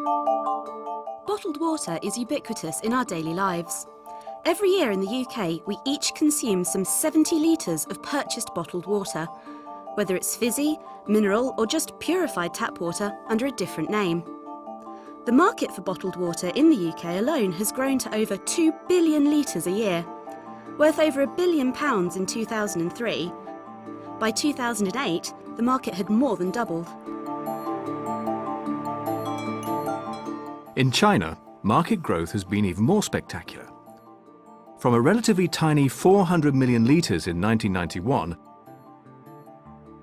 Bottled water is ubiquitous in our daily lives. Every year in the UK, we each consume some 70 litres of purchased bottled water, whether it's fizzy, mineral or just purified tap water under a different name. The market for bottled water in the UK alone has grown to over 2 billion litres a year, worth over £1 billion in 2003. By 2008, the market had more than doubled. In China, market growth has been even more spectacular. From a relatively tiny 400 million litres in 1991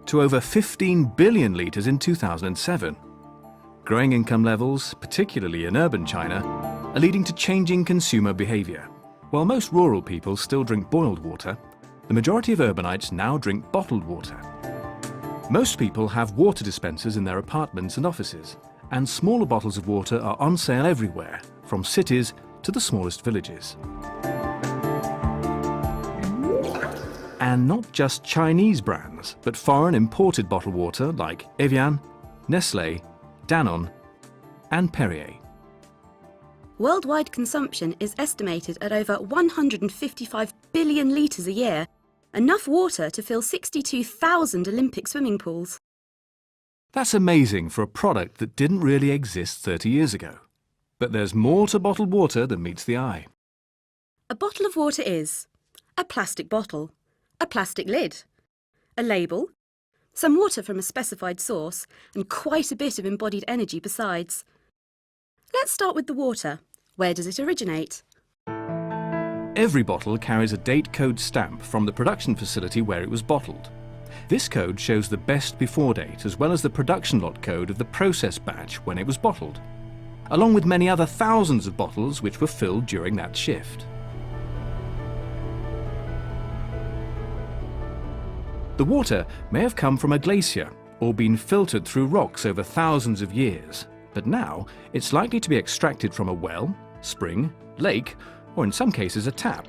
to over 15 billion litres in 2007. Growing income levels, particularly in urban China, are leading to changing consumer behaviour. While most rural people still drink boiled water, the majority of urbanites now drink bottled water. Most people have water dispensers in their apartments and offices, and smaller bottles of water are on sale everywhere, from cities to the smallest villages. And not just Chinese brands, but foreign imported bottled water like Evian, Nestlé, Danone and Perrier. Worldwide consumption is estimated at over 155 billion litres a year, enough water to fill 62,000 Olympic swimming pools. That's amazing for a product that didn't really exist 30 years ago. But there's more to bottled water than meets the eye. A bottle of water is a plastic bottle, a plastic lid, a label, some water from a specified source, and quite a bit of embodied energy besides. Let's start with the water. Where does it originate? Every bottle carries a date code stamp from the production facility where it was bottled. This code shows the best before date as well as the production lot code of the process batch when it was bottled, along with many other thousands of bottles which were filled during that shift. The water may have come from a glacier or been filtered through rocks over thousands of years, but now it's likely to be extracted from a well, spring, lake, or in some cases a tap,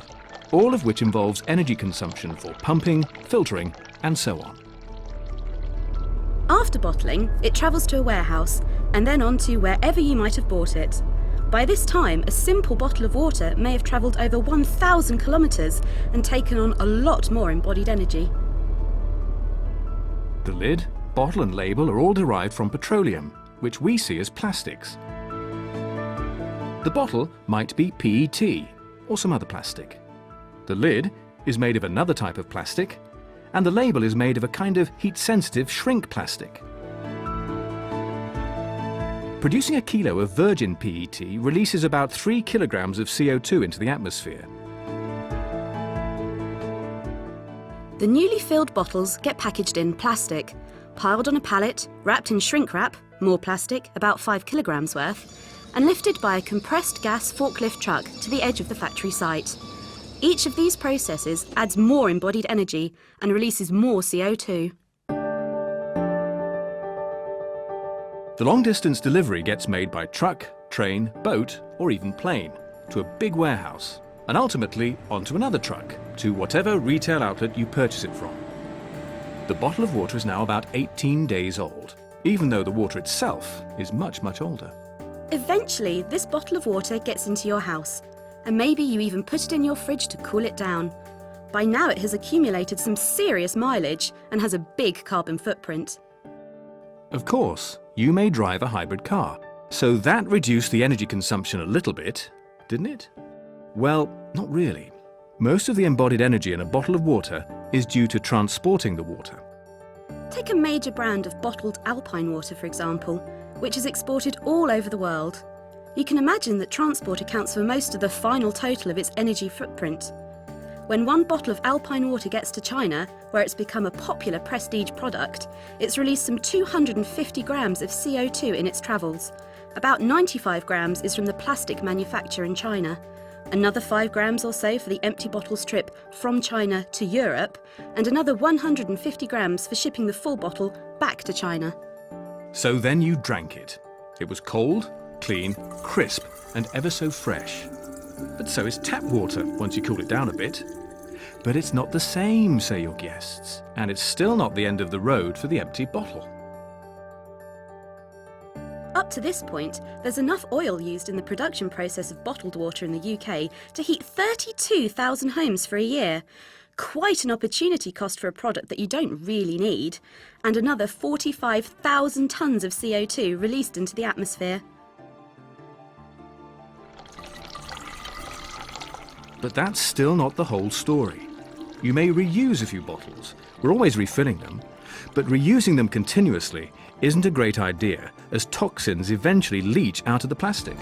all of which involves energy consumption for pumping, filtering, and so on. After bottling, it travels to a warehouse and then on to wherever you might have bought it. By this time, a simple bottle of water may have travelled over 1,000 kilometres and taken on a lot more embodied energy. The lid, bottle and label are all derived from petroleum, which we see as plastics. The bottle might be PET or some other plastic. The lid is made of another type of plastic, and the label is made of a kind of heat-sensitive shrink plastic. Producing a kilo of virgin PET releases about 3 kilograms of CO2 into the atmosphere. The newly filled bottles get packaged in plastic, piled on a pallet, wrapped in shrink wrap, more plastic, about 5 kilograms worth, and lifted by a compressed gas forklift truck to the edge of the factory site. Each of these processes adds more embodied energy and releases more CO2. The long-distance delivery gets made by truck, train, boat, or even plane to a big warehouse, and ultimately onto another truck to whatever retail outlet you purchase it from. The bottle of water is now about 18 days old, even though the water itself is much, much older. Eventually, this bottle of water gets into your house, and maybe you even put it in your fridge to cool it down. By now it has accumulated some serious mileage and has a big carbon footprint. Of course, you may drive a hybrid car, so that reduced the energy consumption a little bit, didn't it? Well, not really. Most of the embodied energy in a bottle of water is due to transporting the water. Take a major brand of bottled alpine water, for example, which is exported all over the world. You can imagine that transport accounts for most of the final total of its energy footprint. When one bottle of alpine water gets to China, where it's become a popular prestige product, it's released some 250 grams of CO2 in its travels. About 95 grams is from the plastic manufacture in China, another 5 grams or so for the empty bottles trip from China to Europe, and another 150 grams for shipping the full bottle back to China. So then you drank it. It was cold, clean, crisp, and ever so fresh. But so is tap water once you cool it down a bit. But it's not the same, say your guests, and it's still not the end of the road for the empty bottle. Up Up to this point, there's enough oil used in the production process of bottled water in the UK to heat 32,000 homes for a year. Quite an opportunity cost for a product that you don't really need, and another 45,000 tonnes of CO2 released into the atmosphere. But that's still not the whole story. You may reuse a few bottles. We're always refilling them. But reusing them continuously isn't a great idea, as toxins eventually leach out of the plastic.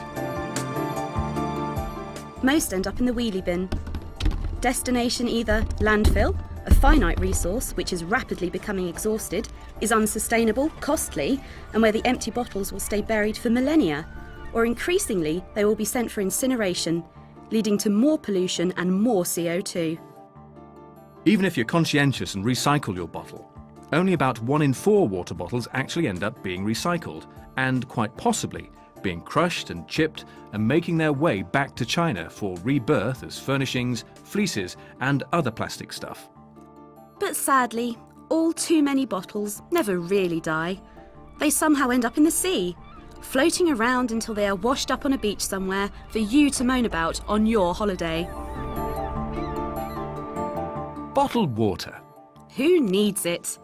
Most end up in the wheelie bin. Destination either landfill, a finite resource which is rapidly becoming exhausted, is unsustainable, costly, and where the empty bottles will stay buried for millennia, or increasingly they will be sent for incineration, leading to more pollution and more CO2. Even if you're conscientious and recycle your bottle, only about 1 in 4 water bottles actually end up being recycled, and quite possibly being crushed and chipped and making their way back to China for rebirth as furnishings, fleeces and other plastic stuff. But sadly, all too many bottles never really die. They somehow end up in the sea, floating around until they are washed up on a beach somewhere for you to moan about on your holiday. Bottled water. Who needs it?